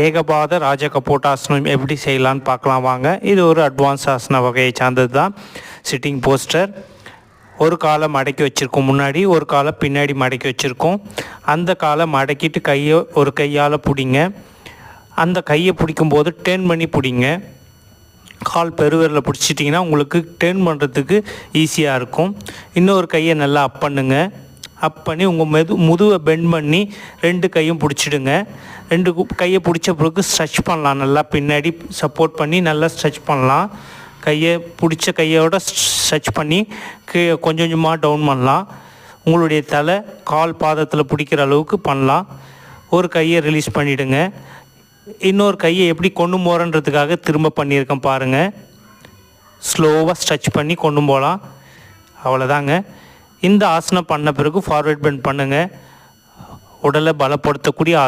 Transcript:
ஏகபாத ராஜ கபோட்டாசனம் எப்படி செய்யலான்னு பார்க்கலாம் வாங்க. இது ஒரு அட்வான்ஸ் ஆசன வகையை சார்ந்தது தான். Sitting poster. ஒரு காலை மடக்கி வச்சுருக்கோம், முன்னாடி ஒரு காலை பின்னாடி மடக்கி வச்சுருக்கோம். அந்த காலை மடக்கிட்டு கையை ஒரு கையால் பிடிங்க. அந்த கையை பிடிக்கும்போது டேர்ன் பண்ணி பிடிங்க. கால் பெருவிரலில் பிடிச்சிட்டிங்கன்னா உங்களுக்கு டேர்ன் பண்ணுறதுக்கு ஈஸியாக இருக்கும். இன்னொரு கையை நல்லா அப் பண்ணுங்க. அப் பண்ணி உங்கள் முதுவை பெண்ட் பண்ணி 2 கையும் பிடிச்சிடுங்க. 2 கையை பிடிச்ச பிறகு ஸ்ட்ரெச் பண்ணலாம். நல்லா பின்னாடி சப்போர்ட் பண்ணி நல்லா ஸ்ட்ரெச் பண்ணலாம். கையை பிடிச்ச கையோட ஸ்ட்ரெச் பண்ணி கொஞ்சம் கொஞ்சமாக டவுன் பண்ணலாம். உங்களுடைய தலை கால் பாதத்தில் பிடிக்கிற அளவுக்கு பண்ணலாம். ஒரு கையை ரிலீஸ் பண்ணிவிடுங்க. இன்னொரு கையை எப்படி கொண்டு போகிறன்றதுக்காக திரும்ப பண்ணியிருக்கேன் பாருங்கள். ஸ்லோவாக ஸ்ட்ரெச் பண்ணி கொண்டு போகலாம். அவ்வளோதாங்க. இந்த ஆசனம் பண்ண பிறகு ஃபார்வர்ட் பெண்ட் பண்ணுங்கள். உடலை பலப்படுத்தக்கூடிய